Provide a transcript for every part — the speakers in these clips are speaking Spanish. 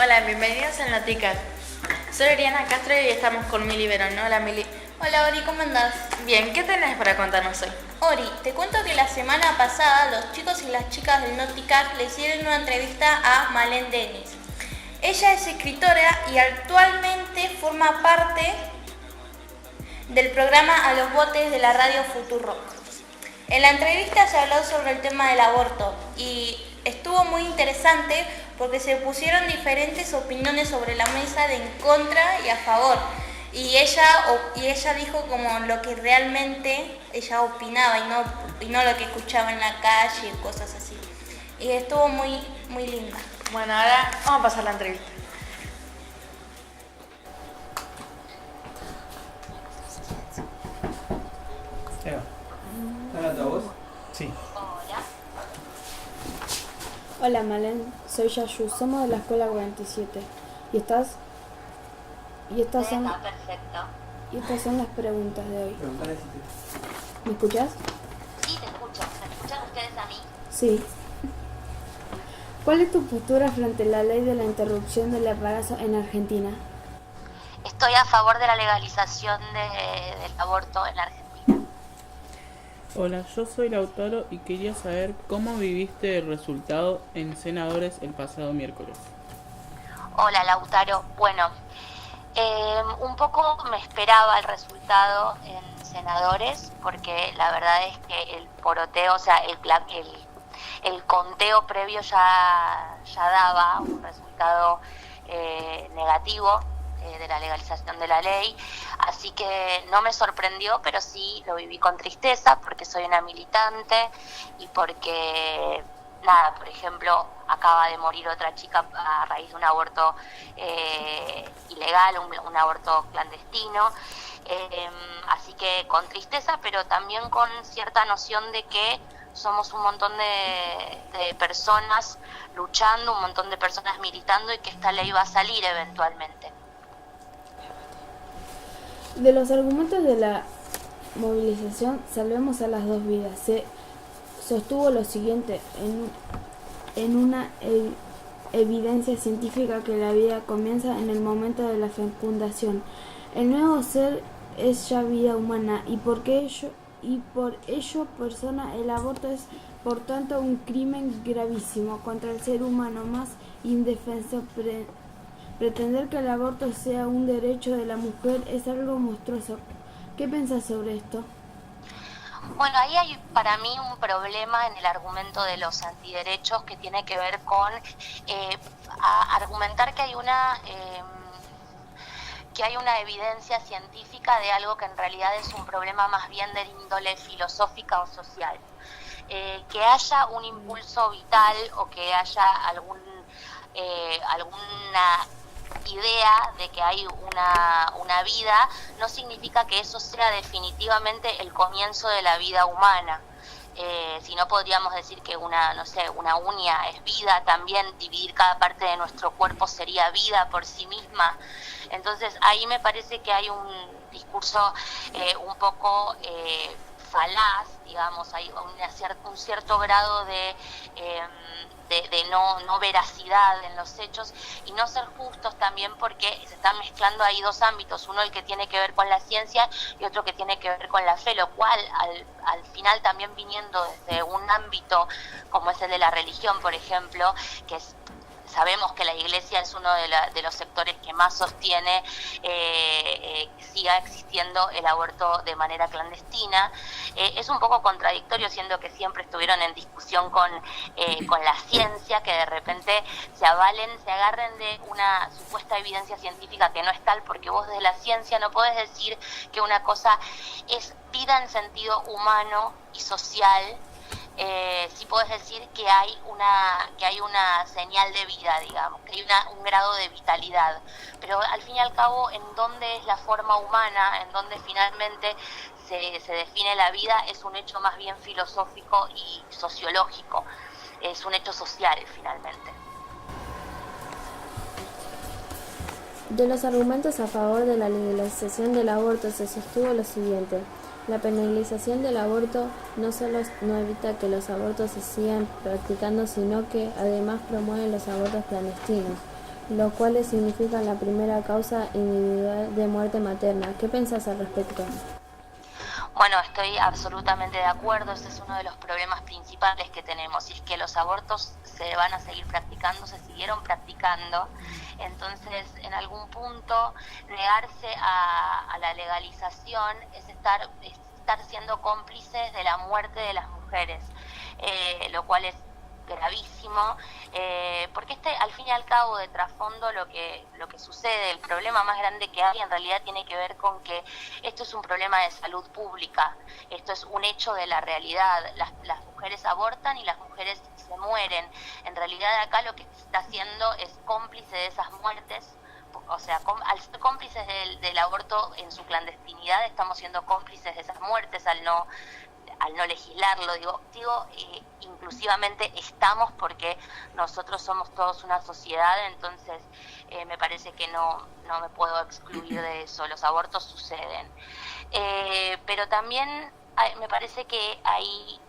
Hola, bienvenidos a Noticar. Soy Oriana Castro y estamos con Mili Verón. Hola, Mili. Hola Ori, ¿cómo andás? Bien, ¿qué tenés para contarnos hoy? Ori, te cuento que la semana pasada los chicos y las chicas del Noticar le hicieron una entrevista a Malén Denis. Ella es escritora y actualmente forma parte del programa A los Botes de la radio Futurock. En la entrevista se habló sobre el tema del aborto y estuvo muy interesante porque se pusieron diferentes opiniones sobre la mesa de en contra y a favor. Y ella dijo como lo que realmente ella opinaba y no lo que escuchaba en la calle y cosas así. Y estuvo muy, muy linda. Bueno, ahora vamos a pasar a la entrevista. Eva, ¿habla voz? Sí. Hola Malén, soy Yayu, somos de la escuela 47 y estas son las preguntas de hoy. Preguntale si te... ¿Me escuchas? Sí, te escucho. ¿Me escuchan ustedes a mí? Sí. ¿Cuál es tu postura frente a la ley de la interrupción del embarazo en Argentina? Estoy a favor de la legalización del aborto en Argentina. Hola, yo soy Lautaro y quería saber cómo viviste el resultado en Senadores el pasado miércoles. Hola, Lautaro. Bueno, un poco me esperaba el resultado en Senadores porque la verdad es que el poroteo, o sea, el conteo previo ya daba un resultado negativo de la legalización de la ley, así que no me sorprendió, pero sí lo viví con tristeza porque soy una militante y porque, nada, por ejemplo, acaba de morir otra chica a raíz de un aborto ilegal, un aborto clandestino, así que con tristeza, pero también con cierta noción de que somos un montón de personas luchando, un montón de personas militando y que esta ley va a salir eventualmente. De los argumentos de la movilización Salvemos a las dos vidas, se sostuvo lo siguiente en una evidencia científica que la vida comienza en el momento de la fecundación. El nuevo ser es ya vida humana y por ello persona el aborto es por tanto un crimen gravísimo contra el ser humano más indefenso. Pretender que el aborto sea un derecho de la mujer es algo monstruoso. ¿Qué pensás sobre esto? Bueno, ahí hay para mí un problema en el argumento de los antiderechos que tiene que ver con argumentar que hay una evidencia científica de algo que en realidad es un problema más bien de índole filosófica o social. Que haya un impulso vital o que haya alguna idea de que hay una vida no significa que eso sea definitivamente el comienzo de la vida humana. Si no podríamos decir que una uña es vida, también dividir cada parte de nuestro cuerpo sería vida por sí misma. Entonces ahí me parece que hay un discurso un poco falaz, digamos, hay un cierto grado de no veracidad en los hechos y no ser justos también porque se están mezclando ahí dos ámbitos, uno el que tiene que ver con la ciencia y otro que tiene que ver con la fe, lo cual al final también viniendo desde un ámbito como es el de la religión, por ejemplo, que sabemos que la Iglesia es uno de los sectores que más sostiene siga existiendo el aborto de manera clandestina. Es un poco contradictorio, siendo que siempre estuvieron en discusión con la ciencia, que de repente se agarren de una supuesta evidencia científica que no es tal, porque vos desde la ciencia no podés decir que una cosa es vida en sentido humano y social. Sí podés decir que hay una señal de vida, digamos, que hay un grado de vitalidad, pero al fin y al cabo, ¿en dónde es la forma humana? ¿En dónde finalmente se define la vida? Es un hecho más bien filosófico y sociológico, es un hecho social finalmente. De los argumentos a favor de la legalización del aborto se sostuvo lo siguiente: la penalización del aborto no solo no evita que los abortos se sigan practicando, sino que además promueve los abortos clandestinos, los cuales significan la primera causa individual de muerte materna. ¿Qué pensás al respecto? Bueno, estoy absolutamente de acuerdo, ese es uno de los problemas principales que tenemos, y es que los abortos se van a seguir practicando, se siguieron practicando, entonces en algún punto negarse a la legalización es estar siendo cómplices de la muerte de las mujeres, lo cual es gravísimo, porque al fin y al cabo, de trasfondo, lo que sucede, el problema más grande que hay en realidad tiene que ver con que esto es un problema de salud pública, esto es un hecho de la realidad, las mujeres abortan y las mujeres se mueren, en realidad acá lo que se está haciendo es cómplice de esas muertes. O sea, al ser cómplices del aborto en su clandestinidad, estamos siendo cómplices de esas muertes al no legislarlo, digo inclusivamente estamos, porque nosotros somos todos una sociedad, entonces me parece que no me puedo excluir de eso, los abortos suceden. Pero también me parece que hay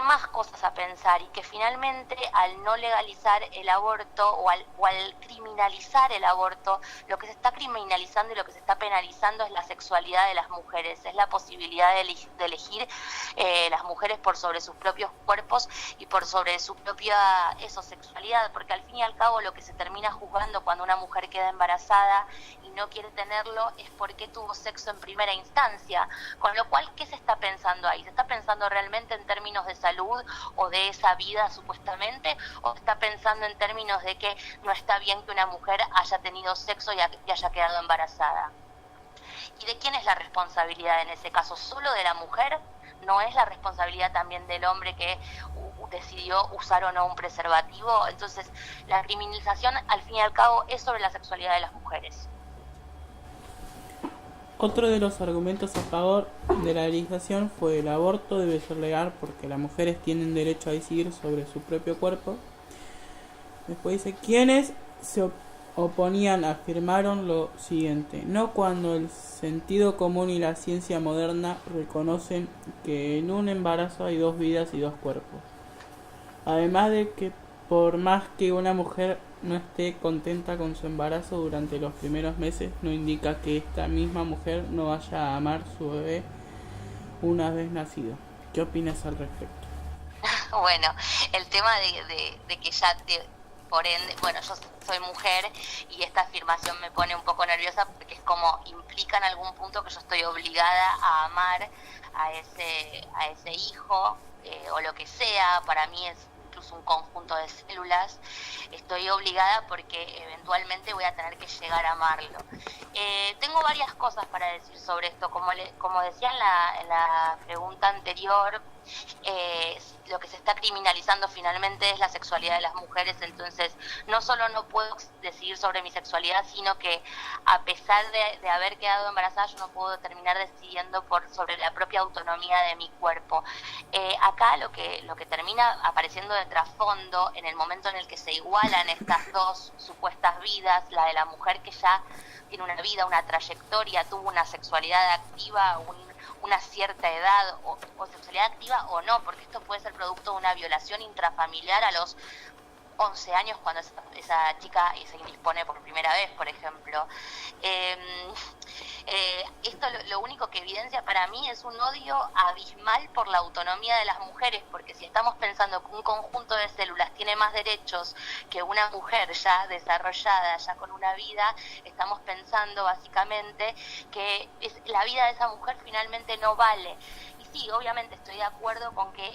más cosas a pensar, y que finalmente al no legalizar el aborto o al criminalizar el aborto, lo que se está criminalizando y lo que se está penalizando es la sexualidad de las mujeres, es la posibilidad de elegir las mujeres por sobre sus propios cuerpos y por sobre su propia sexualidad, porque al fin y al cabo lo que se termina juzgando cuando una mujer queda embarazada y no quiere tenerlo es porque tuvo sexo en primera instancia, con lo cual, ¿qué se está pensando ahí? ¿Se está pensando realmente en términos de salud o de esa vida supuestamente, o se está pensando en términos de que no está bien que una mujer haya tenido sexo y haya quedado embarazada? ¿Y de quién es la responsabilidad en ese caso? ¿Solo de la mujer? ¿No es la responsabilidad también del hombre que decidió usar o no un preservativo? Entonces, la criminalización al fin y al cabo es sobre la sexualidad de las mujeres. Otro de los argumentos a favor de la legalización fue: el aborto debe ser legal porque las mujeres tienen derecho a decidir sobre su propio cuerpo. Después dice: quienes se oponían afirmaron lo siguiente: no cuando el sentido común y la ciencia moderna reconocen que en un embarazo hay dos vidas y dos cuerpos. Además de que por más que una mujer no esté contenta con su embarazo durante los primeros meses, no indica que esta misma mujer no vaya a amar su bebé una vez nacido. ¿Qué opinas al respecto? Bueno, el tema de que ya por ende, bueno, yo soy mujer y esta afirmación me pone un poco nerviosa, porque es como implica en algún punto que yo estoy obligada a amar a ese hijo, o lo que sea. Para mí es incluso un conjunto de células. Estoy obligada porque eventualmente voy a tener que llegar a amarlo. Tengo varias cosas para decir sobre esto. Como decía en la pregunta anterior, lo que se está criminalizando finalmente es la sexualidad de las mujeres. Entonces, no solo no puedo decidir sobre mi sexualidad, sino que a pesar de haber quedado embarazada, yo no puedo terminar decidiendo sobre la propia autonomía de mi cuerpo. Acá lo que termina apareciendo de trasfondo, en el momento en el que se igualan estas dos supuestas vidas, la de la mujer que ya tiene una vida, una trayectoria, tuvo una sexualidad activa, una cierta edad, o sexualidad activa o no, porque esto puede ser producto de una violación intrafamiliar a los 11 años, cuando esa chica se indispone por primera vez, por ejemplo. Esto lo único que evidencia para mí es un odio abismal por la autonomía de las mujeres, porque si estamos pensando que un conjunto de células tiene más derechos que una mujer ya desarrollada, ya con una vida, estamos pensando básicamente que la vida de esa mujer finalmente no vale. Sí, obviamente estoy de acuerdo con que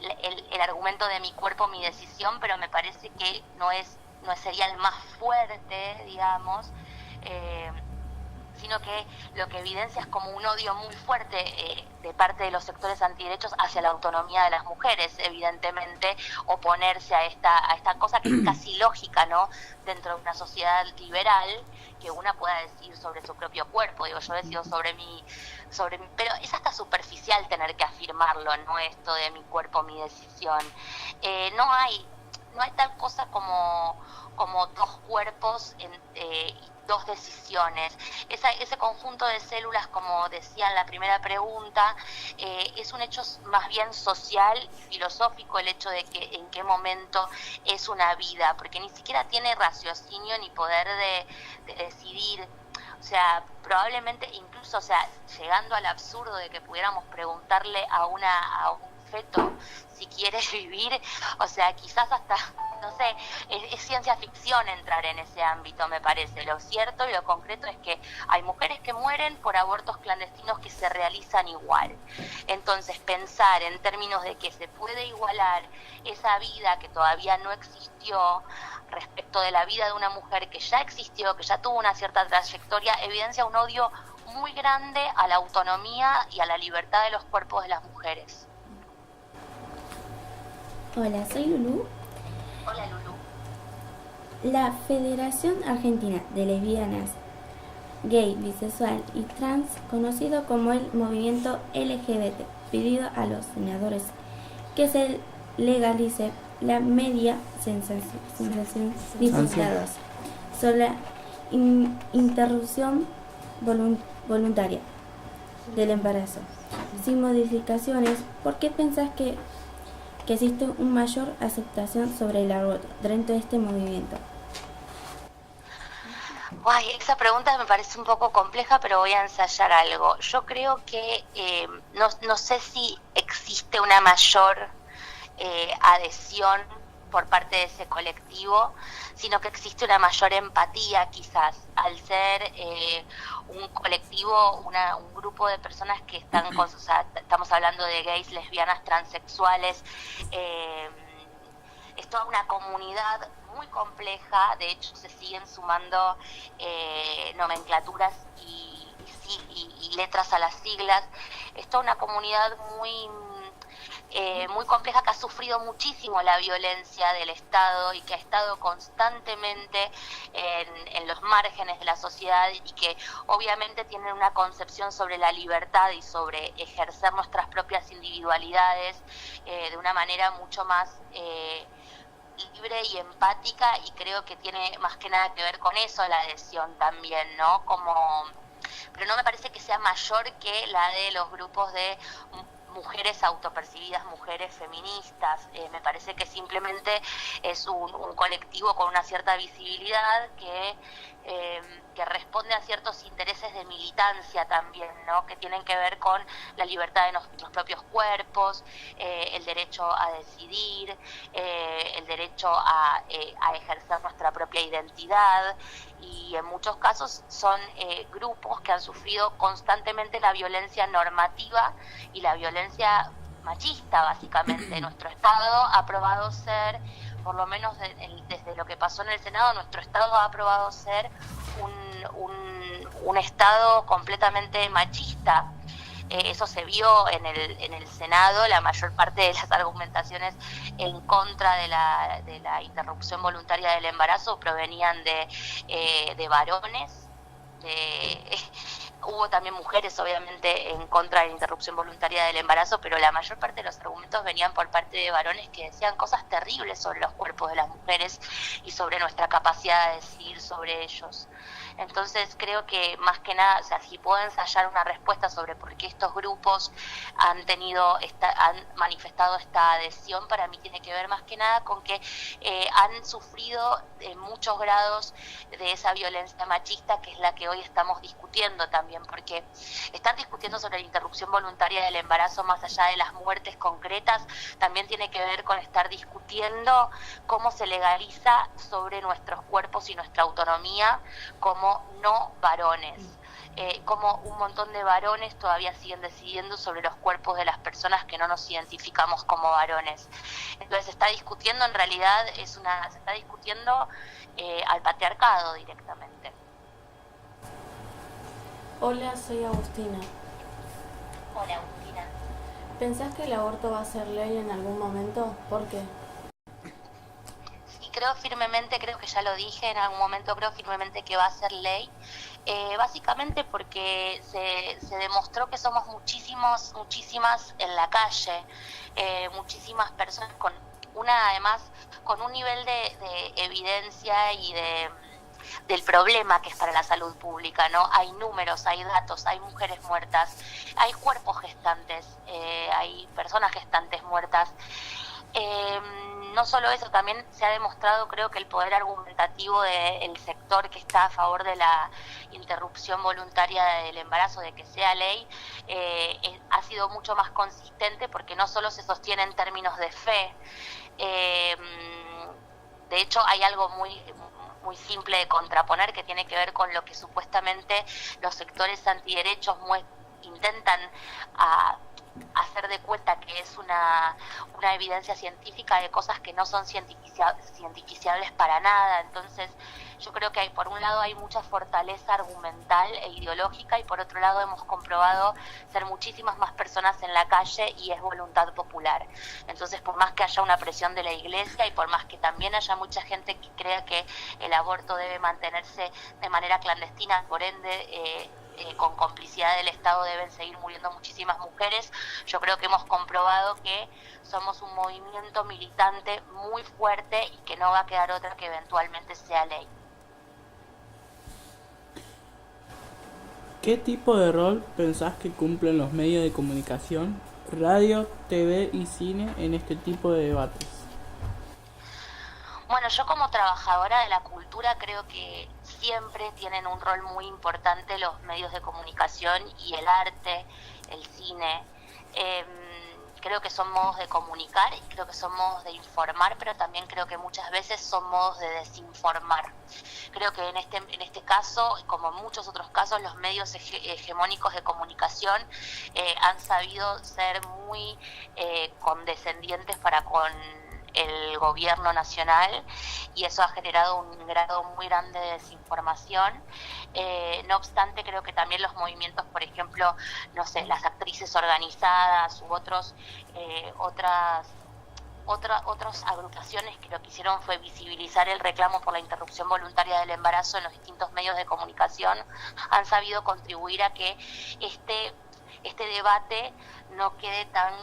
el argumento de mi cuerpo, mi decisión, pero me parece que no sería el más fuerte, digamos, sino que lo que evidencia es como un odio muy fuerte de parte de los sectores antiderechos hacia la autonomía de las mujeres. Evidentemente, oponerse a esta cosa que es casi lógica, ¿no?, dentro de una sociedad liberal, que una pueda decidir sobre su propio cuerpo. Digo, yo decido sobre mi pero es hasta superficial tener que afirmarlo, ¿no?, esto de mi cuerpo, mi decisión. No hay tal cosa como dos cuerpos dos decisiones. Ese conjunto de células, como decía en la primera pregunta, es un hecho más bien social y filosófico, el hecho de que en qué momento es una vida, porque ni siquiera tiene raciocinio ni poder de decidir. O sea, probablemente incluso, o sea, llegando al absurdo de que pudiéramos preguntarle a un feto si quiere vivir, o sea, quizás hasta, no sé, es ciencia ficción entrar en ese ámbito, me parece. Lo cierto y lo concreto es que hay mujeres que mueren por abortos clandestinos que se realizan igual. Entonces, pensar en términos de que se puede igualar esa vida que todavía no existió respecto de la vida de una mujer que ya existió, que ya tuvo una cierta trayectoria, evidencia un odio muy grande a la autonomía y a la libertad de los cuerpos de las mujeres. Hola, soy Lulú. Hola, Lulú. La Federación Argentina de Lesbianas, Gay, Bisexual y Trans, conocido como el movimiento LGBT, pidió a los senadores que se legalice la media sensación diputados sobre la interrupción voluntaria del embarazo, sin modificaciones. ¿Por qué pensás que existe una mayor aceptación sobre el aborto dentro de este movimiento? Ay, esa pregunta me parece un poco compleja, pero voy a ensayar algo. Yo creo que no sé si existe una mayor adhesión por parte de ese colectivo, sino que existe una mayor empatía quizás al ser un colectivo, un grupo de personas que están con, o sea, estamos hablando de gays, lesbianas, transexuales, es toda una comunidad muy compleja. De hecho se siguen sumando nomenclaturas y letras a las siglas. Es toda una comunidad muy compleja, que ha sufrido muchísimo la violencia del Estado y que ha estado constantemente en los márgenes de la sociedad, y que obviamente tienen una concepción sobre la libertad y sobre ejercer nuestras propias individualidades de una manera mucho más libre y empática, y creo que tiene más que nada que ver con eso la adhesión también, ¿no? Pero no me parece que sea mayor que la de los grupos de mujeres autopercibidas, mujeres feministas. Me parece que simplemente es un colectivo con una cierta visibilidad que responde a ciertos intereses de militancia también, ¿no? Que tienen que ver con la libertad de nuestros propios cuerpos, el derecho a decidir, el derecho a ejercer nuestra propia identidad, y en muchos casos son grupos que han sufrido constantemente la violencia normativa y la violencia machista, básicamente. Nuestro Estado ha aprobado ser, por lo menos desde lo que pasó en el Senado, nuestro Estado ha aprobado ser un Estado completamente machista. Eso se vio en el Senado. La mayor parte de las argumentaciones en contra de la interrupción voluntaria del embarazo provenían de varones. Hubo también mujeres, obviamente, en contra de la interrupción voluntaria del embarazo, pero la mayor parte de los argumentos venían por parte de varones que decían cosas terribles sobre los cuerpos de las mujeres y sobre nuestra capacidad de decidir sobre ellos. Entonces creo que más que nada, o sea, si puedo ensayar una respuesta sobre por qué estos grupos han manifestado esta adhesión, para mí tiene que ver más que nada con que han sufrido en muchos grados de esa violencia machista, que es la que hoy estamos discutiendo también, porque estar discutiendo sobre la interrupción voluntaria del embarazo, más allá de las muertes concretas, también tiene que ver con estar discutiendo cómo se legaliza sobre nuestros cuerpos y nuestra autonomía como no varones, como un montón de varones todavía siguen decidiendo sobre los cuerpos de las personas que no nos identificamos como varones. Entonces se está discutiendo, en realidad se está discutiendo al patriarcado directamente. Hola, soy Agustina. Hola, Agustina. ¿Pensás que el aborto va a ser ley en algún momento? ¿Por qué? Creo firmemente, creo que ya lo dije en algún momento, creo firmemente que va a ser ley, básicamente porque se demostró que somos muchísimas en la calle, muchísimas personas además con un nivel de evidencia y de del problema que es para la salud pública, ¿no? Hay números, hay datos, hay mujeres muertas, hay cuerpos gestantes, hay personas gestantes muertas. No solo eso, también se ha demostrado, creo que el poder argumentativo del sector que está a favor de la interrupción voluntaria del embarazo, de que sea ley, ha sido mucho más consistente, porque no solo se sostiene en términos de fe. De hecho, hay algo muy simple de contraponer, que tiene que ver con lo que supuestamente los sectores antiderechos intentan hacer de cuenta que es una evidencia científica de cosas que no son cientificiables para nada. Entonces, yo creo que por un lado hay mucha fortaleza argumental e ideológica, y por otro lado hemos comprobado ser muchísimas más personas en la calle y es voluntad popular. Entonces, por más que haya una presión de la Iglesia y por más que también haya mucha gente que crea que el aborto debe mantenerse de manera clandestina, por ende con complicidad del Estado deben seguir muriendo muchísimas mujeres, yo creo que hemos comprobado que somos un movimiento militante muy fuerte y que no va a quedar otra que eventualmente sea ley. ¿Qué tipo de rol pensás que cumplen los medios de comunicación, radio, TV y cine en este tipo de debates? Bueno, yo como trabajadora de la cultura creo que siempre tienen un rol muy importante los medios de comunicación y el arte, el cine. Creo que son modos de comunicar y creo que son modos de informar, pero también creo que muchas veces son modos de desinformar. Creo que en este caso, como en muchos otros casos, los medios hegemónicos de comunicación han sabido ser muy condescendientes para con el gobierno nacional, y eso ha generado un grado muy grande de desinformación. No obstante, creo que también los movimientos, por ejemplo, no sé, las actrices organizadas u otras agrupaciones que lo que hicieron fue visibilizar el reclamo por la interrupción voluntaria del embarazo en los distintos medios de comunicación, han sabido contribuir a que este debate no quede tan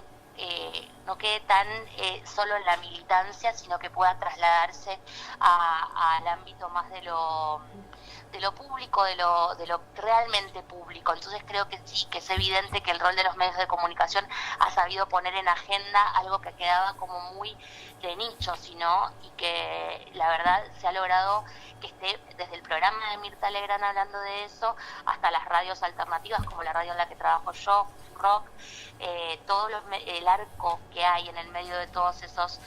solo en la militancia, sino que pueda trasladarse al ámbito más de lo público, de lo realmente público. Entonces creo que sí, que es evidente que el rol de los medios de comunicación ha sabido poner en agenda algo que quedaba como muy de nicho, sino, y que la verdad se ha logrado que esté desde el programa de Mirta Legrand hablando de eso, hasta las radios alternativas como la radio en la que trabajo yo, Rock, el arco que hay en el medio de todos esos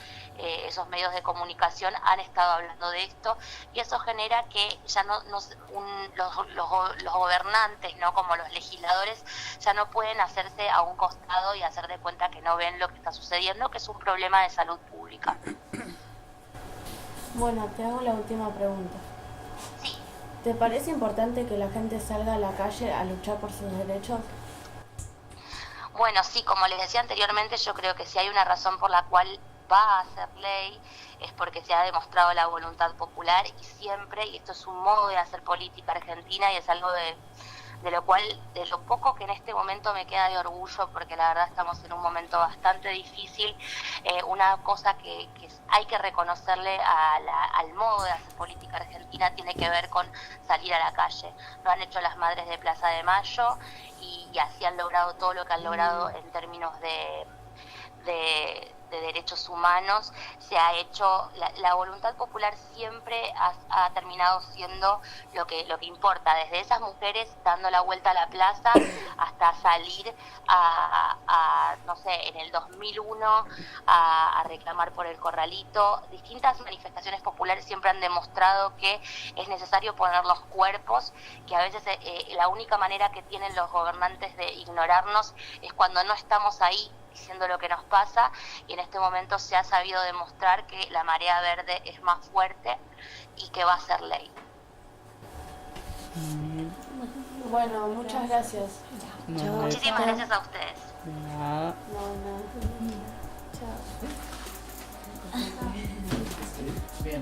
medios de comunicación han estado hablando de esto, y eso genera que ya los gobernantes, no como los legisladores, ya no pueden hacerse a un costado y hacer de cuenta que no ven lo que está sucediendo, que es un problema de salud pública. Bueno, te hago la última pregunta. Sí. ¿Te parece importante que la gente salga a la calle a luchar por sus derechos? Bueno, sí, como les decía anteriormente, yo creo que si hay una razón por la cual va a ser ley es porque se ha demostrado la voluntad popular, y siempre, y esto es un modo de hacer política argentina, y es algo de lo poco que en este momento me queda de orgullo, porque la verdad estamos en un momento bastante difícil. Una cosa que hay que reconocerle al modo de hacer política argentina tiene que ver con salir a la calle. Lo han hecho las madres de Plaza de Mayo, y así han logrado todo lo que han logrado en términos de derechos humanos. Se ha hecho, la voluntad popular siempre ha terminado siendo lo que importa, desde esas mujeres dando la vuelta a la plaza hasta salir no sé, en el 2001 a reclamar por el corralito. Distintas manifestaciones populares siempre han demostrado que es necesario poner los cuerpos, que a veces la única manera que tienen los gobernantes de ignorarnos es cuando no estamos ahí diciendo lo que nos pasa, y en este momento se ha sabido demostrar que la marea verde es más fuerte y que va a ser ley. Bueno, muchas gracias. Muchísimas gracias a ustedes. No. Bien.